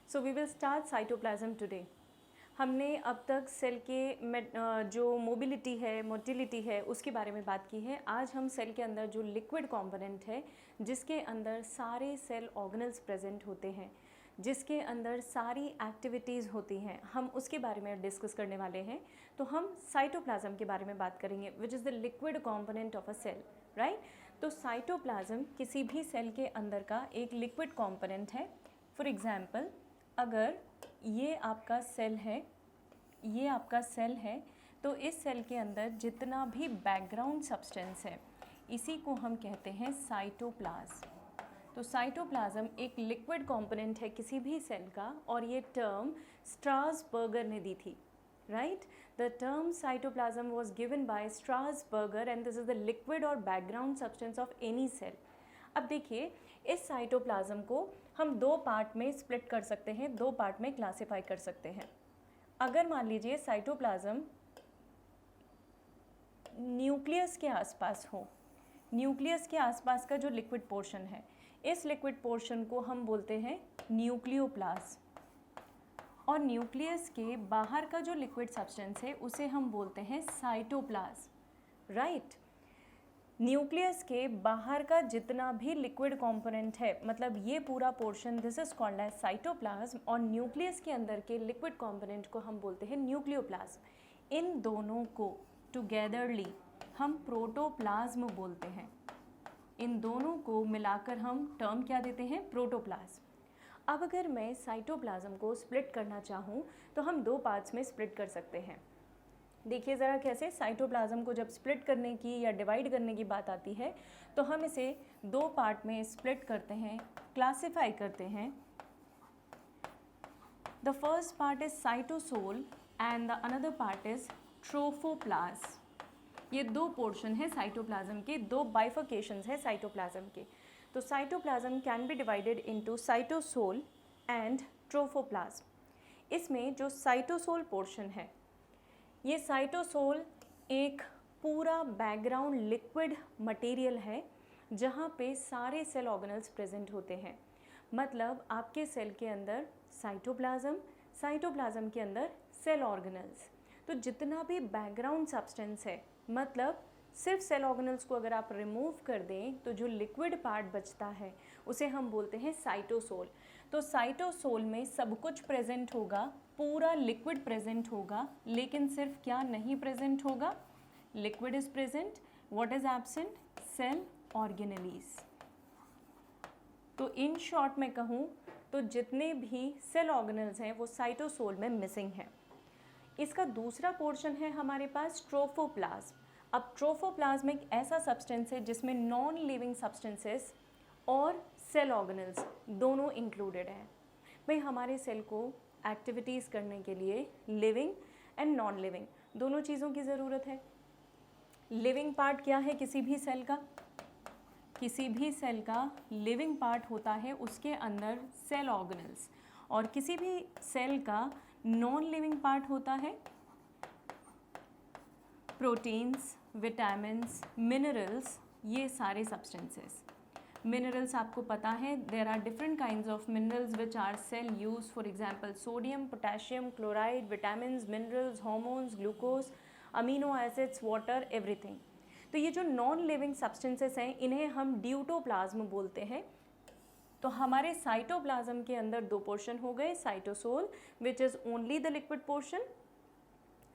So we will start cytoplasm today. हमने अब तक सेल के जो मोबिलिटी है, मोटिलिटी है, उसके बारे में बात की है। आज हम सेल के अंदर जो लिक्विड कंपोनेंट है, जिसके अंदर सारे सेल ऑर्गेनल्स प्रेजेंट होते हैं, जिसके अंदर सारी एक्टिविटीज़ होती हैं, हम उसके बारे में डिस्कस करने वाले हैं। तो हम साइटोप्लाज्म के बारे में बात करेंगे, which is the liquid component of a cell, right. तो साइटोप्लाज्म किसी भी सेल के अंदर का एक लिक्विड कंपोनेंट है। फॉर एग्जांपल, अगर ये आपका सेल है, ये आपका सेल है, तो इस सेल के अंदर जितना भी बैकग्राउंड सब्सटेंस है, इसी को हम कहते हैं साइटोप्लाज्म। तो साइटोप्लाज्म एक लिक्विड कंपोनेंट है किसी भी सेल का, और ये टर्म स्ट्रासबर्गर ने दी थी, right. The term cytoplasm was given by Strasburger and this is the liquid और background substance of any cell. अब देखिए, इस साइटोप्लाज्म को हम दो पार्ट में स्प्लिट कर सकते हैं, दो पार्ट में क्लासिफाई कर सकते हैं। अगर मान लीजिए साइटोप्लाज्म न्यूक्लियस के आसपास हो, न्यूक्लियस के आसपास का जो लिक्विड पोर्शन है, इस लिक्विड पोर्शन को हम बोलते हैं न्यूक्लियोप्लाज्म, और न्यूक्लियस के बाहर का जो लिक्विड सब्सटेंस है उसे हम बोलते हैं साइटोप्लाज्म, राइट। न्यूक्लियस के बाहर का जितना भी लिक्विड कंपोनेंट है, मतलब ये पूरा portion, this is called as cytoplasm, और न्यूक्लियस के अंदर के लिक्विड कंपोनेंट को हम बोलते हैं न्यूक्लियोप्लाज्म। इन दोनों को टुगेदरली हम प्रोटोप्लाज्म बोलते हैं। इन दोनों को मिलाकर हम टर्म क्या देते हैं? प्रोटोप्लाज्म। अब अगर मैं साइटोप्लाज्म को स्प्लिट करना चाहूँ तो हम दो पार्ट्स में स्प्लिट कर सकते हैं। देखिए ज़रा कैसे, साइटोप्लाज्म को जब स्प्लिट करने की या डिवाइड करने की बात आती है तो हम इसे दो पार्ट में स्प्लिट करते हैं, क्लासिफाई करते हैं। The first part is cytosol and the another part is trophoplasm. ये दो पोर्शन है साइटोप्लाज्म के, दो बाइफर्केशंस है साइटोप्लाज्म के। तो cytoplasm can be divided into cytosol and trophoplasm. इसमें जो साइटोसोल पोर्शन है, ये साइटोसोल एक पूरा बैकग्राउंड लिक्विड मटेरियल है जहाँ पे सारे सेल ऑर्गेनल्स प्रेजेंट होते हैं। मतलब आपके सेल के अंदर साइटोप्लाज्म, साइटोप्लाज्म के अंदर सेल ऑर्गेनल्स। तो जितना भी बैकग्राउंड सब्सटेंस है, मतलब सिर्फ सेल ऑर्गेनल्स को अगर आप रिमूव कर दें तो जो लिक्विड पार्ट बचता है उसे हम बोलते हैं साइटोसोल। तो साइटोसोल में सब कुछ प्रेजेंट होगा, पूरा लिक्विड प्रेजेंट होगा, लेकिन सिर्फ क्या नहीं प्रेजेंट होगा? Liquid is present, what is absent? Cell organelles. तो इन शॉर्ट में कहूँ तो जितने भी सेल ऑर्गेनल्स हैं वो साइटोसोल में मिसिंग हैं। इसका दूसरा पोर्शन है हमारे पास ट्रोफोप्लाज्म। अब ट्रोफोप्लाज्म एक ऐसा सब्सटेंस है जिसमें नॉन लिविंग सब्सटेंसेस और सेल ऑर्गेनल्स दोनों इंक्लूडेड हैं। भाई हमारे सेल को एक्टिविटीज़ करने के लिए लिविंग एंड नॉन लिविंग दोनों चीज़ों की ज़रूरत है। लिविंग पार्ट क्या है किसी भी सेल का? किसी भी सेल का लिविंग पार्ट होता है उसके अंदर सेल ऑर्गेनल्स, और किसी भी सेल का नॉन लिविंग पार्ट होता है प्रोटीन्स, विटामिन्स, मिनरल्स, ये सारे सब्सटेंसेस। मिनरल्स आपको पता है, there are different kinds of minerals which are cell use, for example sodium, potassium, chloride, vitamins, minerals, hormones, glucose, amino acids, water, everything. तो ये जो नॉन लिविंग सब्सटेंसेस हैं इन्हें हम ड्यूटोप्लाज्म बोलते हैं। तो हमारे साइटोप्लाज्म के अंदर दो पोर्शन हो गए, cytosol which is only the liquid portion,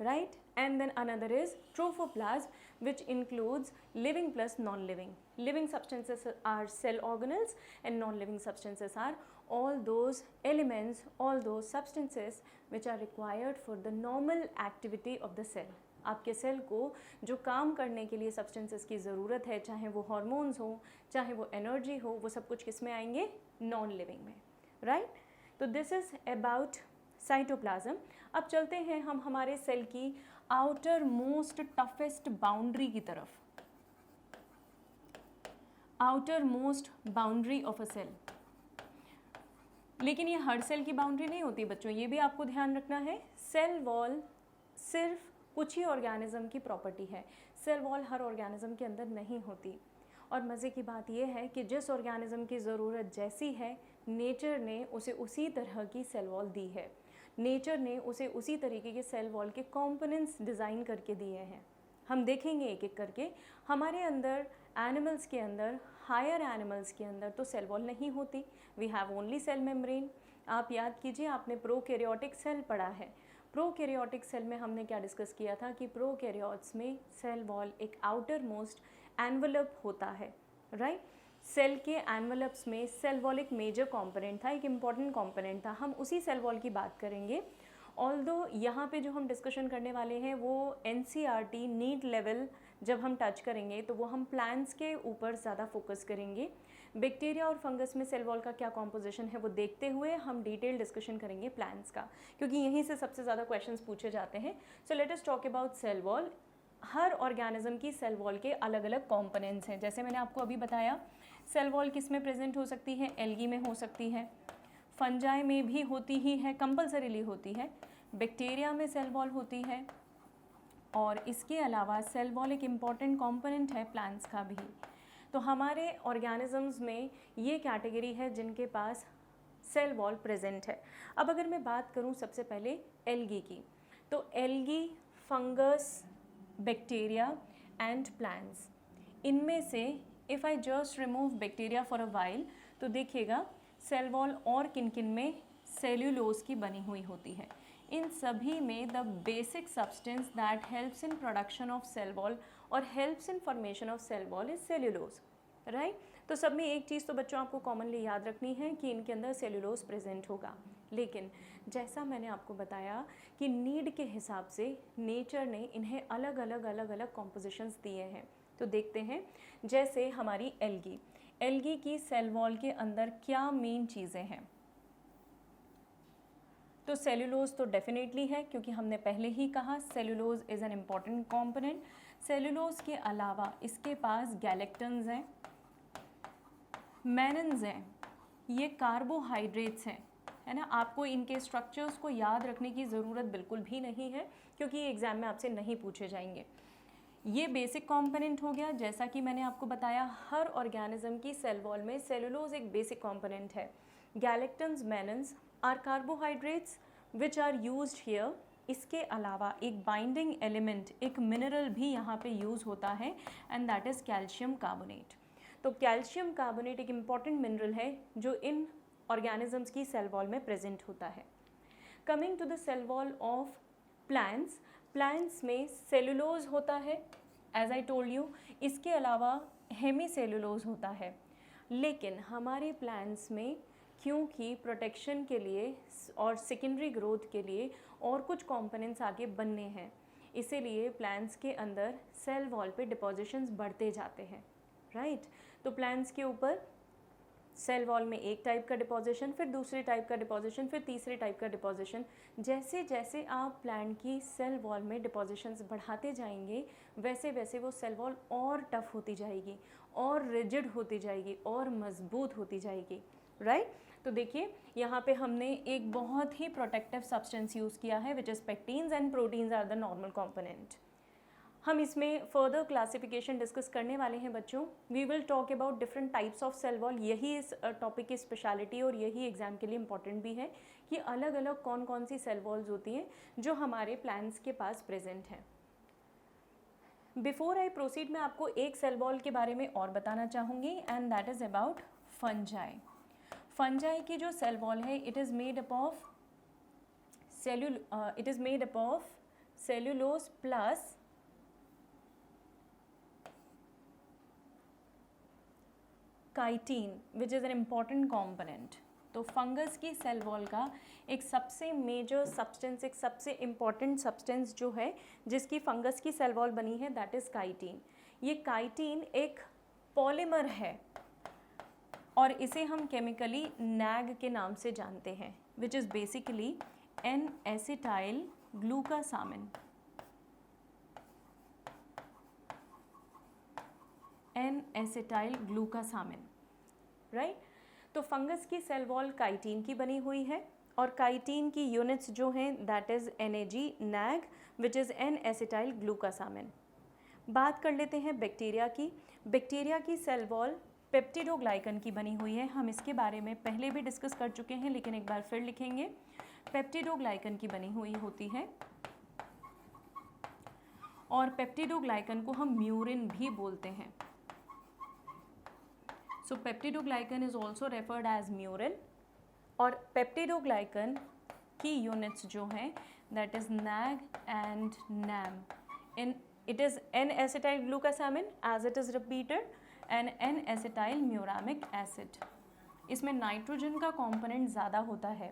right, and then another is trophoplasm which includes living plus non-living. Living substances are cell organelles and non-living substances are all those elements, all those substances which are required for the normal activity of the cell. आपके cell को जो काम करने के लिए substances की ज़रूरत है, चाहे वो हार्मोन्स हो, चाहे वो एनर्जी हो, वो सब कुछ किस में आएंगे? नॉन लिविंग में, राइट। तो दिस इज़ अबाउट साइटोप्लाज्म। अब चलते हैं हम हमारे सेल की आउटर मोस्ट टफेस्ट बाउंड्री की तरफ। Outermost boundary of a cell. लेकिन ये हर सेल की बाउंड्री नहीं होती बच्चों, ये भी आपको ध्यान रखना है। सेल वॉल सिर्फ कुछ ही ऑर्गेनिज्म की प्रॉपर्टी है। सेल वॉल हर ऑर्गेनिज्म के अंदर नहीं होती, और मज़े की बात यह है कि जिस ऑर्गेनिज्म की ज़रूरत जैसी है, नेचर ने उसे उसी तरह की सेल वॉल दी है। नेचर ने उसे उसी तरीके के सेल वॉल के कंपोनेंट्स डिज़ाइन करके दिए हैं। हम देखेंगे एक एक करके। हमारे अंदर एनिमल्स के अंदर, हायर एनिमल्स के अंदर तो सेल वॉल नहीं होती, we have only cell membrane. आप याद कीजिए, आपने प्रोकैरियोटिक सेल पढ़ा है। प्रोकैरियोटिक सेल में हमने क्या डिस्कस किया था कि प्रोकैरियोट्स में सेल वॉल एक आउटर मोस्ट एनवलप होता है, राइट। सेल के एनवलप्स में सेल वॉल एक मेजर कंपोनेंट था, एक इम्पॉर्टेंट कंपोनेंट था। हम उसी सेल वॉल की बात करेंगे। ऑल्दो यहाँ पे जो हम डिस्कशन करने वाले हैं वो एनसीईआरटी नीड लेवल जब हम टच करेंगे तो वो हम प्लांट्स के ऊपर ज़्यादा फोकस करेंगे। बैक्टीरिया और फंगस में सेल वॉल का क्या कॉम्पोजिशन है वो देखते हुए हम डिटेल डिस्कशन करेंगे प्लांट्स का, क्योंकि यहीं से सबसे ज़्यादा क्वेश्चंस पूछे जाते हैं। So let us talk about cell wall. हर ऑर्गेनिज्म की सेल वॉल के अलग अलग कॉम्पोनेंट्स हैं। जैसे मैंने आपको अभी बताया, सेल वॉल किस में प्रेजेंट हो सकती है? एल्गी में हो सकती है, फंजाई में भी होती ही है, कंपल्सरीली होती है, बैक्टीरिया में सेल वॉल होती है, और इसके अलावा सेल वॉल एक इम्पॉर्टेंट कंपोनेंट है प्लांट्स का भी। तो हमारे ऑर्गेनिजम्स में ये कैटेगरी है जिनके पास सेल वॉल प्रेजेंट है। अब अगर मैं बात करूँ सबसे पहले एल्गी की, तो algae, fungus, bacteria and plants, इनमें से if I just remove bacteria for a while तो देखिएगा सेल वॉल और किन किन में सेल्यूलोज की बनी हुई होती है। इन सभी में the basic substance that helps in production of cell wall और helps in formation of cell wall is cellulose, right. तो सब में एक चीज़ तो बच्चों आपको कॉमनली याद रखनी है कि इनके अंदर सेल्यूलोज प्रेजेंट होगा। लेकिन जैसा मैंने आपको बताया कि नीड के हिसाब से नेचर ने इन्हें अलग अलग कॉम्पोजिशंस दिए हैं। तो देखते हैं, जैसे हमारी एल्गी की सेल वॉल के अंदर क्या मेन चीज़ें हैं। तो सेल्यूलोज तो डेफिनेटली है, क्योंकि हमने पहले ही कहा cellulose is an important component. Cellulose के अलावा इसके पास गैलेक्टन्स हैं, मैनन्स हैं, ये कार्बोहाइड्रेट्स हैं, है ना। आपको इनके स्ट्रक्चर्स को याद रखने की ज़रूरत बिल्कुल भी नहीं है, क्योंकि ये एग्ज़ाम में आपसे नहीं पूछे जाएंगे। ये बेसिक कंपोनेंट हो गया। जैसा कि मैंने आपको बताया, हर ऑर्गेनिज्म की सेल वॉल में सेल्यूलोज एक बेसिक कंपोनेंट है। Galactans, mannans are carbohydrates which are used here. इसके अलावा एक बाइंडिंग एलिमेंट, एक मिनरल भी यहाँ पे यूज़ होता है, and that is calcium carbonate. तो कैल्शियम कार्बोनेट एक इम्पॉर्टेंट मिनरल है जो इन ऑर्गेनिजम्स की सेल वॉल में प्रेजेंट होता है। Coming to the cell wall of plants में सेल्यूलोज होता है, एज आई टोल्ड यू। इसके अलावा हेमी सेल्यूलोज होता है। लेकिन हमारे प्लांट्स में क्योंकि प्रोटेक्शन के लिए और सेकेंडरी ग्रोथ के लिए और कुछ कंपोनेंट्स आगे बनने हैं, इसीलिए प्लांट्स के अंदर सेल वॉल पे डिपोजिशंस बढ़ते जाते हैं, राइट। तो प्लांट्स के ऊपर सेल वॉल में एक टाइप का डिपोजिशन, फिर दूसरे टाइप का डिपोजिशन, फिर तीसरे टाइप का डिपोजिशन। जैसे जैसे आप प्लांट की सेल वॉल में डिपोजिशंस बढ़ाते जाएंगे, वैसे वैसे वो सेल वॉल और टफ होती जाएगी, और रिजिड होती जाएगी, और मजबूत होती जाएगी, राइट। तो देखिए यहाँ पे हमने एक बहुत ही प्रोटेक्टिव सब्सटेंस यूज़ किया है, which is pectins, and proteins are the normal component. हम इसमें फर्दर क्लासिफिकेशन डिस्कस करने वाले हैं बच्चों। We will talk about different types of cell wall. यही इस टॉपिक की स्पेशलिटी और यही एग्जाम के लिए इम्पॉर्टेंट भी है कि अलग अलग कौन कौन सी सेल वॉल्स होती हैं जो हमारे प्लांट्स के पास प्रेजेंट हैं। बिफोर आई प्रोसीड, मैं आपको एक सेल वॉल के बारे में और बताना चाहूँगी, and that is about fungi. Fungi की जो सेल वॉल है, it is made up of cellulose plus chitin, which is an important component. तो फंगस की सेल वॉल का एक सबसे मेजर सब्सटेंस, एक सबसे इम्पॉर्टेंट सब्सटेंस जो है जिसकी फंगस की सेल वॉल बनी है, दैट इज़ काइटिन। ये काइटिन एक पॉलीमर है और इसे हम केमिकली नैग के नाम से जानते हैं, which is basically N acetyl glucosamine. N acetyl glucosamine, right. तो फंगस की सेल वॉल काइटिन की बनी हुई है, और काइटिन की यूनिट्स जो हैं that is NAG, NAG, which is N acetyl glucosamine. बात कर लेते हैं बैक्टीरिया की। बैक्टीरिया की सेल वॉल पेप्टिडोग्लाइकन की बनी हुई है। हम इसके बारे में पहले भी डिस्कस कर चुके हैं, लेकिन एक बार फिर लिखेंगे। पेप्टिडोग्लाइकन की बनी हुई होती है और पेप्टिडोग्लाइकन को हम म्यूरिन भी बोलते हैं। So peptidoglycan is also referred as murein. और पेप्टिडोग्लाइकन की यूनिट्स जो हैं that is NAG and NAM. In it is N-acetyl glucosamine as it is repeated and N-acetyl muramic acid। इसमें नाइट्रोजन का कंपोनेंट ज़्यादा होता है।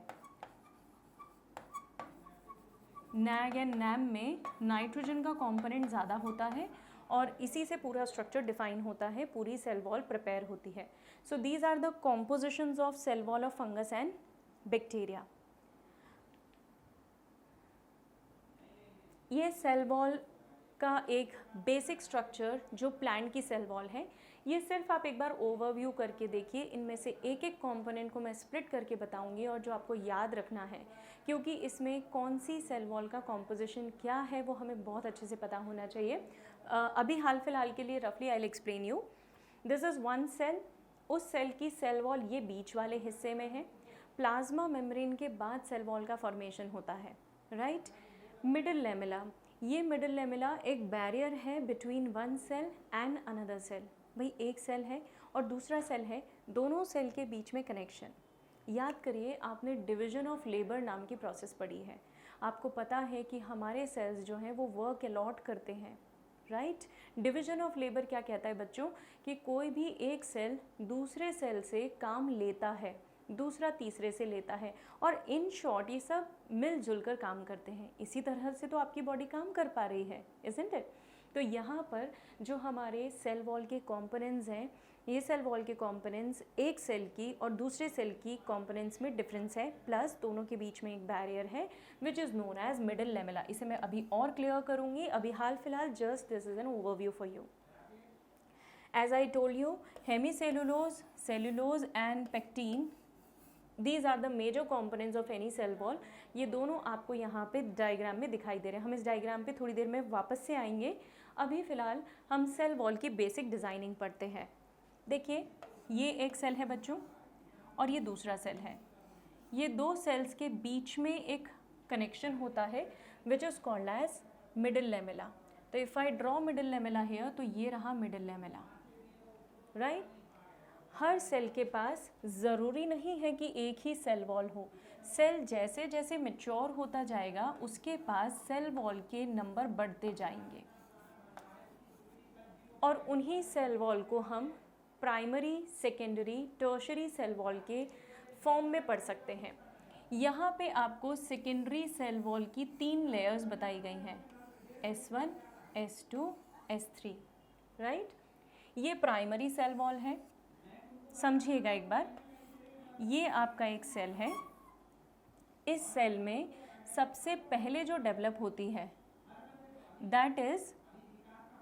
नैग एंड नैम में नाइट्रोजन का कंपोनेंट ज़्यादा होता है और इसी से पूरा स्ट्रक्चर डिफाइन होता है, पूरी सेल वॉल प्रिपेयर होती है। So these are the compositions of cell wall of fungus and bacteria. ये सेल वॉल का एक बेसिक स्ट्रक्चर जो प्लांट की सेल वॉल है, ये सिर्फ आप एक बार ओवरव्यू करके देखिए। इनमें से एक एक कंपोनेंट को मैं स्प्लिट करके बताऊंगी और जो आपको याद रखना है, क्योंकि इसमें कौन सी सेल वॉल का कॉम्पोजिशन क्या है वो हमें बहुत अच्छे से पता होना चाहिए। अभी हाल फिलहाल के लिए रफली I will explain you. This is one cell. उस सेल की सेल वॉल ये बीच वाले हिस्से में है। प्लाज्मा मेम्ब्रेन के बाद सेल वॉल का फॉर्मेशन होता है, राइट। मिडिल लेमिला, ये मिडिल लेमिला एक बैरियर है between one cell and another cell. भाई एक सेल है और दूसरा सेल है, दोनों सेल के बीच में कनेक्शन। याद करिए, आपने डिवीजन ऑफ लेबर नाम की प्रोसेस पढ़ी है। आपको पता है कि हमारे सेल्स जो हैं वो वर्क अलॉट करते हैं, राइट। डिवीजन ऑफ लेबर क्या कहता है बच्चों, कि कोई भी एक सेल दूसरे सेल से काम लेता है, दूसरा तीसरे से लेता है, और इन शॉर्ट ये सब मिलजुल कर काम करते हैं। इसी तरह से तो आपकी बॉडी काम कर पा रही है, इज़न्ट इट। तो यहाँ पर जो हमारे सेल वॉल के कंपोनेंट्स हैं, ये सेल वॉल के कंपोनेंट्स एक सेल की और दूसरे सेल की कंपोनेंट्स में डिफरेंस है, प्लस दोनों के बीच में एक बैरियर है which is known as middle lamella. इसे मैं अभी और क्लियर करूँगी। अभी हाल फिलहाल just this is an overview for you. As I told you, hemicellulose, cellulose and pectin, these are the major components of any cell wall. ये दोनों आपको यहाँ पे डायग्राम में दिखाई दे रहे हैं। हम इस डायग्राम पे थोड़ी देर में वापस से आएंगे। अभी फ़िलहाल हम सेल वॉल की बेसिक डिज़ाइनिंग पढ़ते हैं। देखिए, ये एक सेल है बच्चों और ये दूसरा सेल है। ये दो सेल्स के बीच में एक कनेक्शन होता है which is called as middle lamella. तो if I draw middle lamella here, तो ये रहा मिडिल लेमिला, राइट। हर सेल के पास ज़रूरी नहीं है कि एक ही सेल वॉल हो। सेल जैसे जैसे मैच्योर होता जाएगा उसके पास सेल वॉल के नंबर बढ़ते जाएंगे और उन्हीं सेल वॉल को हम primary, secondary, tertiary cell wall के फॉर्म में पढ़ सकते हैं। यहाँ पे आपको सेकेंडरी सेल वॉल की 3 लेयर्स बताई गई हैं, S1, S2, S3, राइट। ये प्राइमरी सेल वॉल है। समझिएगा एक बार, ये आपका एक सेल है। इस सेल में सबसे पहले जो डेवलप होती है दैट इज़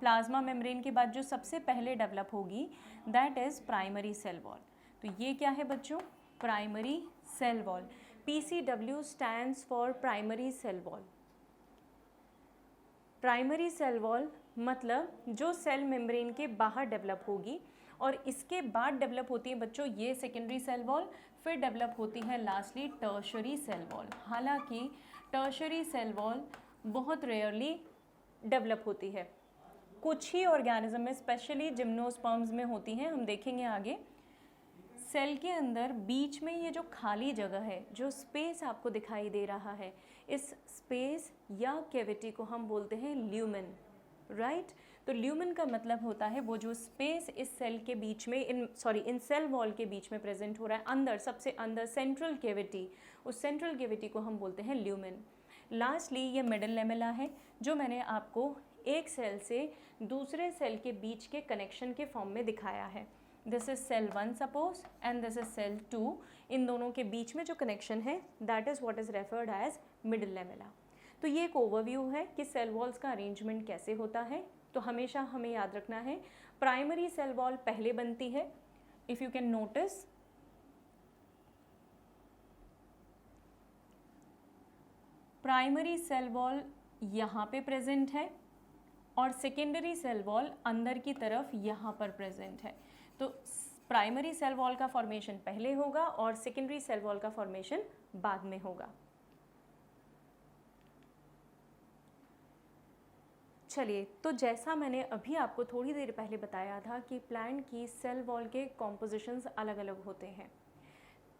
प्लाज्मा मेम्ब्रेन के बाद जो सबसे पहले डेवलप होगी that is primary cell wall. तो ये क्या है बच्चों, primary cell wall. PCW stands for primary cell wall. Primary cell wall मतलब जो सेल मेम्ब्रेन के बाहर डेवलप होगी और इसके बाद डेवलप होती है बच्चों ये सेकेंडरी सेल वॉल, फिर डेवलप होती है लास्टली टर्शरी सेल वॉल। हालांकि टर्शरी सेल वॉल बहुत रेयरली डेवलप होती है, कुछ ही ऑर्गेनिज्म में, स्पेशली जिम्नोस्पर्म्स में होती हैं, हम देखेंगे आगे। सेल के अंदर बीच में ये जो खाली जगह है, जो स्पेस आपको दिखाई दे रहा है, इस स्पेस या कैविटी को हम बोलते हैं ल्यूमेन, राइट। तो ल्यूमेन का मतलब होता है वो जो स्पेस इस सेल के बीच में, इन सेल वॉल के बीच में प्रेजेंट हो रहा है, अंदर, सबसे अंदर सेंट्रल कैविटी, उस सेंट्रल कैविटी को हम बोलते हैं ल्यूमेन। लास्टली ये मिडिल लेमिला है, जो मैंने आपको एक सेल से दूसरे सेल के बीच के कनेक्शन के फॉर्म में दिखाया है। This is cell 1 suppose and this is cell 2। इन दोनों के बीच में जो कनेक्शन है that is what is referred as middle lamella. तो ये एक ओवरव्यू है कि सेल वॉल्स का अरेंजमेंट कैसे होता है। तो हमेशा हमें याद रखना है प्राइमरी सेल वॉल पहले बनती है। If you can notice, primary cell wall यहाँ पे प्रेजेंट है और सेकेंडरी सेल वॉल अंदर की तरफ यहाँ पर प्रेजेंट है। तो प्राइमरी सेल वॉल का फॉर्मेशन पहले होगा और सेकेंडरी सेल वॉल का फॉर्मेशन बाद में होगा। चलिए, तो जैसा मैंने अभी आपको थोड़ी देर पहले बताया था कि प्लांट की सेल वॉल के कॉम्पोजिशंस अलग अलग होते हैं।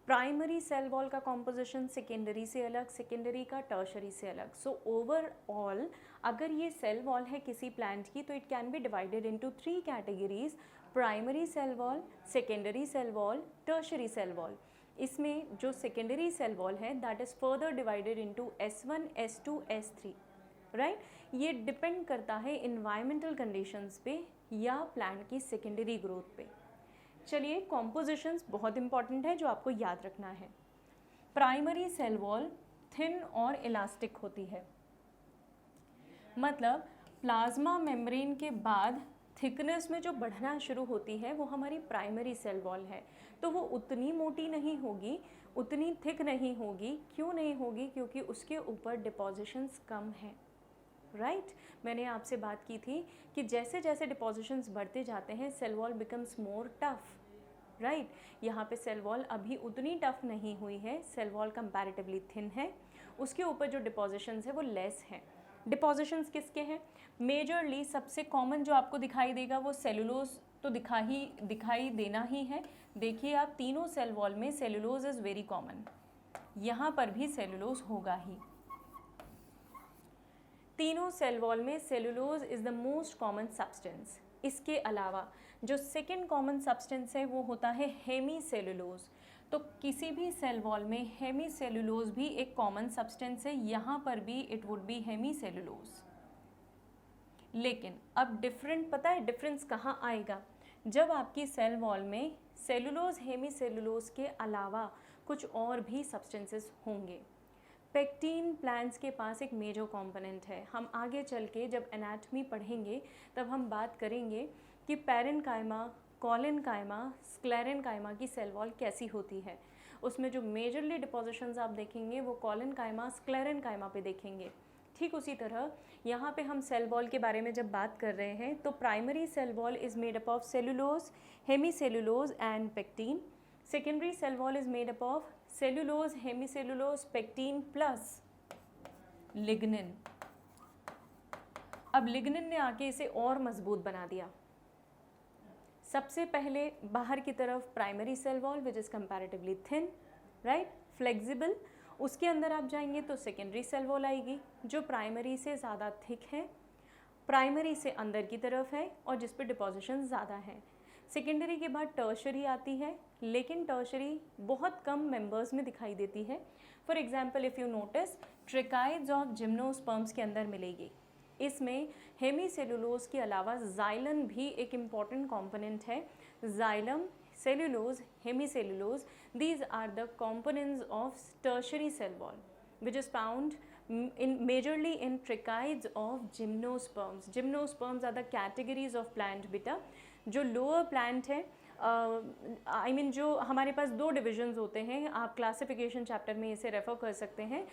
प्राइमरी सेल वॉल का कॉम्पोजिशन सेकेंडरी से अलग, सेकेंडरी का टर्शरी से अलग। सो ओवरऑल अगर ये सेल वॉल है किसी प्लांट की तो it can be divided into 3 categories: primary cell wall, secondary cell wall, tertiary cell wall. इसमें जो सेकेंडरी सेल वॉल है that is further divided into S1, S2, S3, right. ये डिपेंड करता है इन्वायरमेंटल कंडीशंस पे या प्लांट की secondary growth पे। चलिए, कॉम्पोजिशंस बहुत इंपॉर्टेंट है जो आपको याद रखना है। प्राइमरी सेल वॉल थिन और इलास्टिक होती है, मतलब प्लाज्मा मेम्ब्रेन के बाद थिकनेस में जो बढ़ना शुरू होती है वो हमारी प्राइमरी सेल वॉल है। तो वो उतनी मोटी नहीं होगी, उतनी थिक नहीं होगी। क्यों नहीं होगी? क्योंकि उसके ऊपर डिपॉजिशंस कम हैं, राइट। मैंने आपसे बात की थी कि जैसे जैसे डिपॉजिशंस बढ़ते जाते हैं cell wall becomes more tough, right. यहाँ पे सेल वॉल अभी उतनी टफ नहीं हुई है, सेल वॉल कंपैरेटिवली थिन है, उसके ऊपर जो डिपॉजिशंस है वो लेस हैं। डिपॉजिशंस किसके हैं? मेजरली सबसे कॉमन जो आपको दिखाई देगा वो सेलुलोज तो दिखाई देना ही है। देखिए आप, तीनों सेल वॉल में सेलुलोज इज़ वेरी कॉमन, यहाँ पर भी सेलुलोज होगा ही। तीनों सेल वॉल में cellulose is the most common substance. इसके अलावा जो सेकेंड कॉमन सब्सटेंस है वो होता है हेमी सेलुलोज। तो किसी भी सेल वॉल में हेमी सेलुलोज भी एक कॉमन सब्सटेंस है, यहाँ पर भी it would be hemi cellulose. लेकिन अब पता है डिफरेंस कहाँ आएगा? जब आपकी सेल वॉल में सेलुलोज हेमी सेलुलोज के अलावा कुछ और भी सब्सटेंसेस होंगे। पेक्टीन प्लांट्स के पास एक मेजर कंपोनेंट है। हम आगे चल के जब एनाटॉमी पढ़ेंगे तब हम बात करेंगे कि पैरेन्काइमा, कॉलेन्काइमा, स्क्लेरेन्काइमा की सेल वॉल कैसी होती है। उसमें जो मेजरली डिपॉजिशंस आप देखेंगे वो कॉलेन्काइमा, स्क्लेरेन्काइमा पे देखेंगे। ठीक उसी तरह यहाँ पे हम सेल वॉल के बारे में जब बात कर रहे हैं तो primary cell wall is made up of cellulose, hemi cellulose and pectin. Secondary cell wall is made up of cellulose, hemicellulose, pectin plus lignin. अब लिग्निन ने आके इसे और मजबूत बना दिया। सबसे पहले बाहर की तरफ primary cell wall which is comparatively thin, right, flexible. उसके अंदर आप जाएंगे तो सेकेंडरी सेल वॉल आएगी जो प्राइमरी से ज़्यादा थिक है, प्राइमरी से अंदर की तरफ है और जिस पर डिपॉजिशन ज़्यादा है। सेकेंडरी के बाद टर्शरी आती है, लेकिन टर्शरी बहुत कम मेंबर्स में दिखाई देती है। For example if you notice, tracheids of gymnosperms के अंदर मिलेगी। इसमें हेमीसेलुलोज के अलावा जाइलन भी एक इम्पॉर्टेंट कंपोनेंट है। Xylem, cellulose, hemicellulose, these are the components of tertiary cell wall which is found majorly in tracheids of gymnosperms. Gymnosperms are the categories of plant beta. जो लोअर प्लांट है, जो हमारे पास 2 divisions होते हैं, आप classification chapter में इसे refer कर सकते हैं।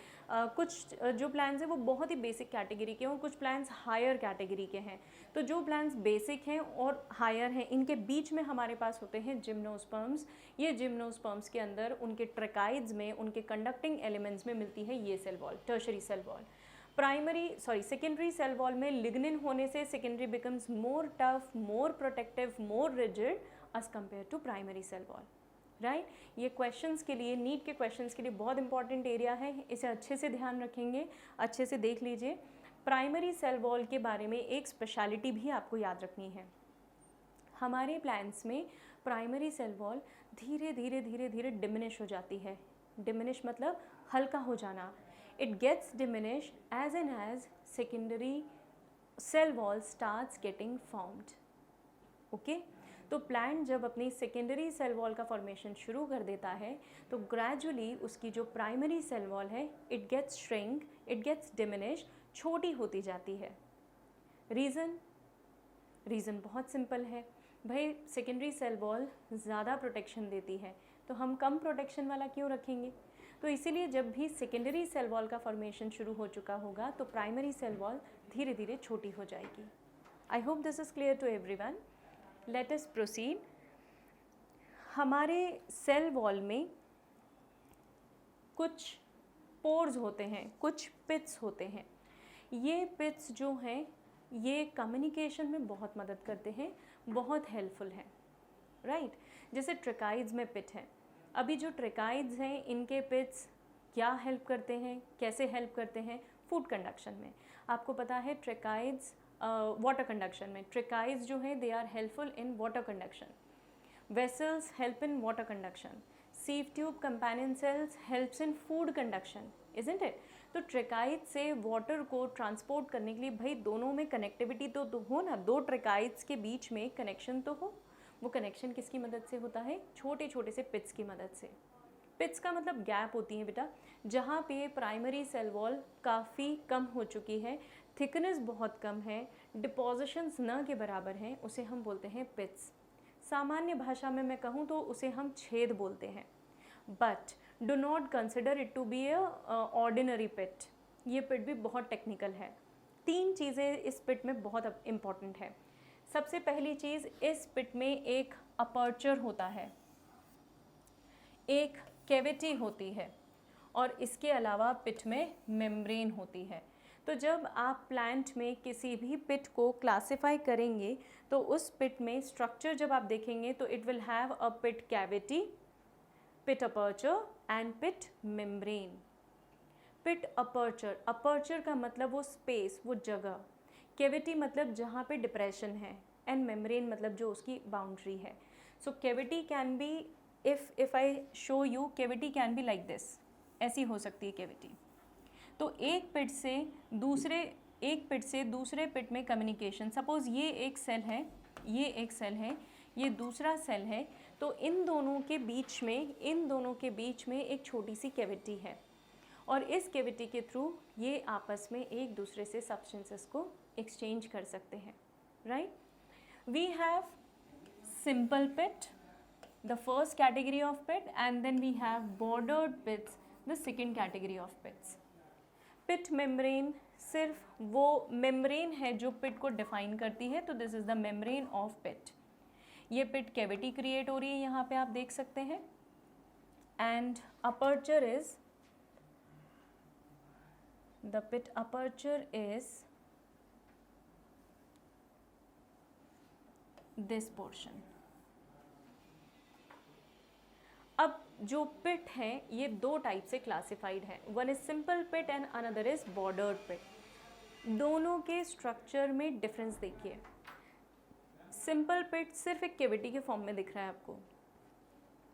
कुछ जो प्लांट्स हैं वो बहुत ही बेसिक कैटेगरी के हैं और कुछ प्लांट्स हायर कैटेगरी के हैं। तो जो प्लांट्स बेसिक हैं और हायर हैं इनके बीच में हमारे पास होते हैं जिम्नोस्पर्म्स। ये जिम्नोस्पर्म्स के अंदर उनके ट्रकाइड्स में, उनके कंडक्टिंग एलिमेंट्स में मिलती है ये cell wall, tertiary cell wall. Secondary cell wall में लिग्निन होने से secondary becomes more tough, more protective, more rigid as compare to primary cell wall, right. ये क्वेश्चंस के लिए, नीट के क्वेश्चंस के लिए बहुत इंपॉर्टेंट एरिया है, इसे अच्छे से ध्यान रखेंगे, अच्छे से देख लीजिए। प्राइमरी सेल वॉल के बारे में एक स्पेशलिटी भी आपको याद रखनी है। हमारे प्लांट्स में प्राइमरी सेल वॉल धीरे धीरे धीरे धीरे डिमिनिश हो जाती है। डिमिनिश मतलब हल्का हो जाना। It gets diminished as and as secondary cell wall starts getting formed. Okay? तो प्लांट जब अपनी सेकेंडरी सेल वॉल का फॉर्मेशन शुरू कर देता है तो ग्रेजुअली उसकी जो प्राइमरी सेल वॉल है it gets shrink, it gets diminish, छोटी होती जाती है। रीज़न बहुत सिंपल है भाई, सेकेंडरी सेल वॉल ज़्यादा प्रोटेक्शन देती है तो हम कम प्रोटेक्शन वाला क्यों रखेंगे। तो इसीलिए जब भी सेकेंडरी सेल वॉल का फॉर्मेशन शुरू हो चुका होगा तो प्राइमरी सेल वॉल धीरे धीरे छोटी हो जाएगी। I hope this is clear to everyone. Let us proceed. हमारे सेल वॉल में कुछ पोर्स होते हैं, कुछ पिट्स होते हैं. ये पिट्स जो हैं ये कम्युनिकेशन में बहुत मदद करते हैं, बहुत हेल्पफुल हैं, राइट. जैसे ट्रेकाइड्स में पिट है. अभी जो ट्रेकाइड्स हैं इनके पिट्स क्या हेल्प करते हैं, कैसे हेल्प करते हैं? फूड कंडक्शन में. आपको पता है ट्रेकाइड्स वाटर कंडक्शन में. ट्रेकाइड्स जो हैं they are helpful in water conduction. Vessels help in water conduction. Sieve tube companion cells helps in food conduction, isn't it? तो ट्रेकाइड से वाटर को ट्रांसपोर्ट करने के लिए भाई दोनों में कनेक्टिविटी तो हो ना, दो ट्रेकाइड्स के बीच में कनेक्शन तो हो. वो कनेक्शन किसकी मदद से होता है? छोटे छोटे से पिट्स की मदद से. पिट्स का मतलब गैप होती है बेटा, जहाँ पे प्राइमरी सेल वॉल काफ़ी कम हो चुकी है, थिकनेस बहुत कम है, डिपोजिशंस न के बराबर हैं, उसे हम बोलते हैं पिट्स. सामान्य भाषा में मैं कहूँ तो उसे हम छेद बोलते हैं. But do not consider it to be a ordinary pit. ये पिट भी बहुत टेक्निकल है. 3 चीज़ें इस पिट में बहुत इम्पॉर्टेंट है. सबसे पहली चीज़, इस पिट में एक अपर्चर होता है, एक कैविटी होती है और इसके अलावा पिट में मेम्ब्रेन होती है. तो जब आप प्लांट में किसी भी पिट को क्लासिफाई करेंगे तो उस पिट में स्ट्रक्चर जब आप देखेंगे तो it will have a pit cavity, pit aperture and pit membrane. Pit aperture, aperture का मतलब वो स्पेस, वो जगह. कैविटी मतलब जहाँ पे डिप्रेशन है, एंड मेम्ब्रेन मतलब जो उसकी बाउंड्री है. So cavity can be, if I show you, cavity can be like this. ऐसी हो सकती है कैविटी. तो एक पिट से दूसरे पिट में कम्युनिकेशन. सपोज़ ये एक सेल है, ये एक सेल है, ये दूसरा सेल है. तो इन दोनों के बीच में एक छोटी सी कैविटी है और इस कैविटी के थ्रू ये आपस में एक दूसरे से सब्सटेंसेस को एक्सचेंज कर सकते हैं, right. We have simple pit, the first category of pit, and then we have bordered pits, the second category of pits. Pit membrane सिर्फ वो membrane है जो pit को define करती है. तो this is the membrane of pit. ये pit cavity create हो रही है, यहाँ पे आप देख सकते हैं. and aperture is, the pit aperture is this portion. अब जो पिट है ये 2 टाइप से क्लासिफाइड है. One is simple pit and another is bordered pit. दोनों के स्ट्रक्चर में डिफरेंस देखिए. सिंपल पिट सिर्फ एक कैविटी के फॉर्म में दिख रहा है आपको,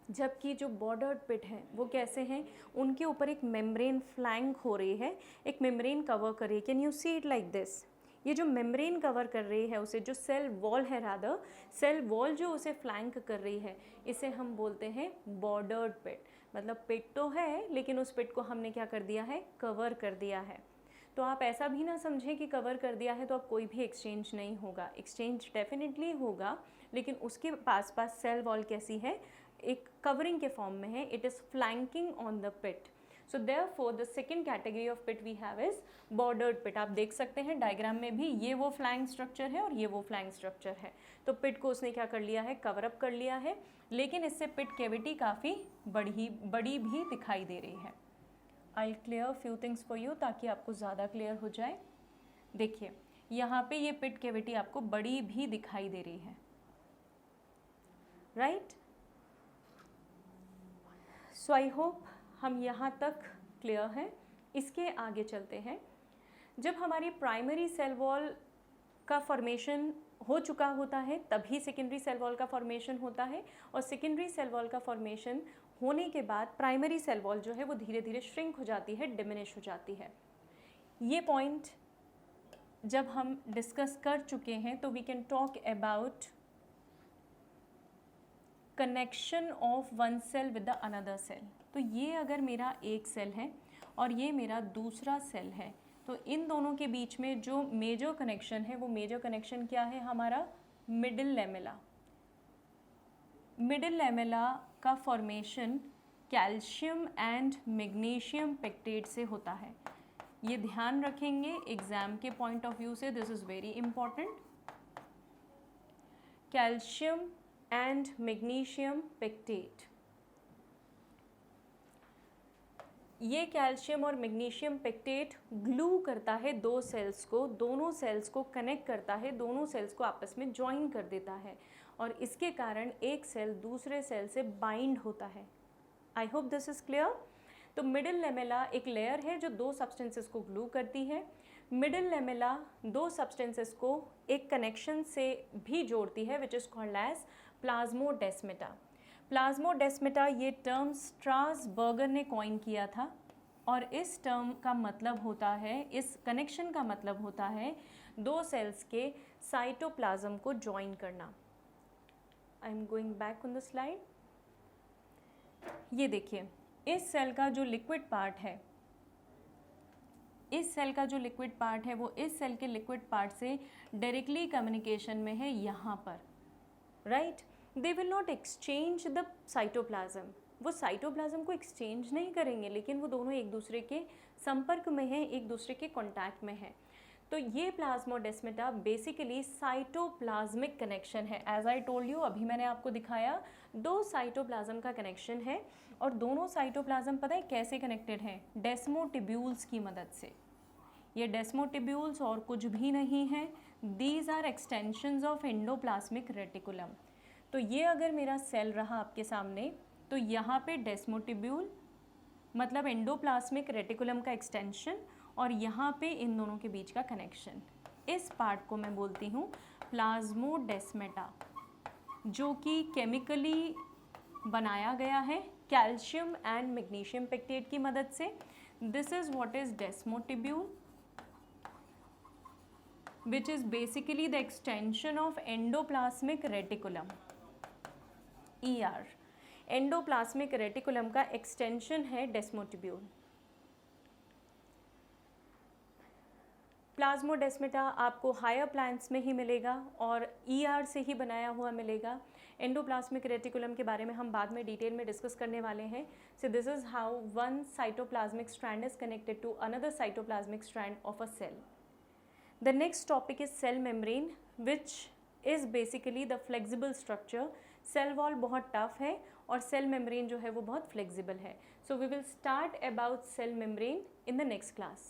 जबकि जो बॉर्डर्ड पिट हैं वो कैसे हैं? उनके ऊपर एक मेम्ब्रेन फ्लैंक हो रही है, एक मेम्ब्रेन कवर कर रही है. Can you see it like this? ये जो मेम्ब्रेन कवर कर रही है उसे, जो सेल वॉल है, रादर सेल वॉल जो उसे फ्लैंक कर रही है, इसे हम बोलते हैं बॉर्डर्ड पिट. मतलब पिट तो है लेकिन उस पिट को हमने क्या कर दिया है? कवर कर दिया है. तो आप ऐसा भी ना समझें कि कवर कर दिया है तो अब कोई भी एक्सचेंज नहीं होगा. एक्सचेंज डेफिनेटली होगा, लेकिन उसके पास सेल वॉल कैसी है? एक कवरिंग के फॉर्म में है. It is flanking on the pit. So therefore the second category of pit we have is bordered pit. आप देख सकते हैं डायग्राम में भी, ये वो फ्लैंक स्ट्रक्चर है और ये वो फ्लैंक स्ट्रक्चर है. तो पिट को उसने क्या कर लिया है? कवर अप कर लिया है. लेकिन इससे पिट कैविटी काफ़ी बड़ी भी दिखाई दे रही है. I clear few things for you ताकि आपको ज़्यादा क्लियर हो जाए. देखिए यहाँ पे ये पिट कैविटी आपको बड़ी भी दिखाई दे रही है, राइट. सो आई होप हम यहाँ तक क्लियर हैं. इसके आगे चलते हैं. जब हमारी प्राइमरी सेल वॉल का फॉर्मेशन हो चुका होता है तभी सेकेंडरी सेल वॉल का फॉर्मेशन होता है, और सेकेंडरी सेल वॉल का फॉर्मेशन होने के बाद प्राइमरी सेल वॉल जो है वो धीरे धीरे श्रिंक हो जाती है, डिमिनिश हो जाती है. ये पॉइंट जब हम डिस्कस कर चुके हैं तो we can talk about connection of one cell with the another cell. तो ये अगर मेरा एक सेल है और ये मेरा दूसरा सेल है, तो इन दोनों के बीच में जो मेजर कनेक्शन है वो मेजर कनेक्शन क्या है? हमारा मिडिल लेमेला. मिडिल लेमेला का formation calcium and magnesium pectate से होता है. ये ध्यान रखेंगे एग्ज़ाम के पॉइंट ऑफ व्यू से, this is very important. Calcium and magnesium pectate. ये कैल्शियम और मैग्नीशियम पेक्टेट ग्लू करता है दो सेल्स को, दोनों सेल्स को कनेक्ट करता है, दोनों सेल्स को आपस में ज्वाइन कर देता है और इसके कारण एक सेल दूसरे सेल से बाइंड होता है। आई होप दिस इज क्लियर। तो मिडिल लेमेला एक लेयर है जो दो सब्सटेंसेस को ग्लू करती है। मिडिल लेमेला दो सब्सटेंसेस को एक कनेक्शन से भी जोड़ती है which is called as plasmodesmata. Plasmodesmata ये टर्म स्ट्रासबर्गर ने कॉइन किया था और इस टर्म का मतलब होता है, इस कनेक्शन का मतलब होता है दो सेल्स के साइटोप्लाज्म को ज्वाइन करना। I am going back on the slide. ये देखिए, इस सेल का जो लिक्विड पार्ट है, इस सेल का जो लिक्विड पार्ट है वो इस सेल के लिक्विड पार्ट से डायरेक्टली कम्युनिकेशन में है यहाँ पर, right. They will not exchange the cytoplasm, वो साइटोप्लाज्म को एक्सचेंज नहीं करेंगे, लेकिन वो दोनों एक दूसरे के संपर्क में हैं, एक दूसरे के कॉन्टैक्ट में हैं। तो ये प्लाज्मोडेस्मेटा बेसिकली साइटोप्लाज्मिक कनेक्शन है। एज आई टोल्ड यू, अभी मैंने आपको दिखाया दो साइटोप्लाज्म का कनेक्शन है और दोनों साइटोप्लाज्म पता है कैसे कनेक्टेड हैं? डेस्मोटिब्यूल्स की मदद से। ये डेस्मोटिब्यूल्स और कुछ भी नहीं है, these are extensions of endoplasmic reticulum. तो ये अगर मेरा सेल रहा आपके सामने, तो यहाँ पे डेस्मोटिब्यूल मतलब एंडोप्लाज्मिक रेटिकुलम का एक्सटेंशन और यहाँ पे इन दोनों के बीच का कनेक्शन, इस पार्ट को मैं बोलती हूँ प्लाज्मोडेस्मेटा, जो कि केमिकली बनाया गया है कैल्शियम एंड मैग्नीशियम पेक्टेट की मदद से। This is what is desmotubule which is basically the extension of endoplasmic reticulum, ER। Endoplasmic reticulum का एक्सटेंशन है डेस्मोटिब्यूल। प्लाज्मोडेस्मेटा आपको हायर प्लांट्स में ही मिलेगा और ER से ही बनाया हुआ मिलेगा। एंडोप्लाज्मिक रेटिकुलम के बारे में हम बाद में डिटेल में डिस्कस करने वाले हैं। So this is how one cytoplasmic strand is connected to another cytoplasmic strand of a cell. The next topic is cell membrane, which is basically the flexible structure। cell wall बहुत tough है और cell membrane जो है वो बहुत flexible है। So we will start about cell membrane in the next class।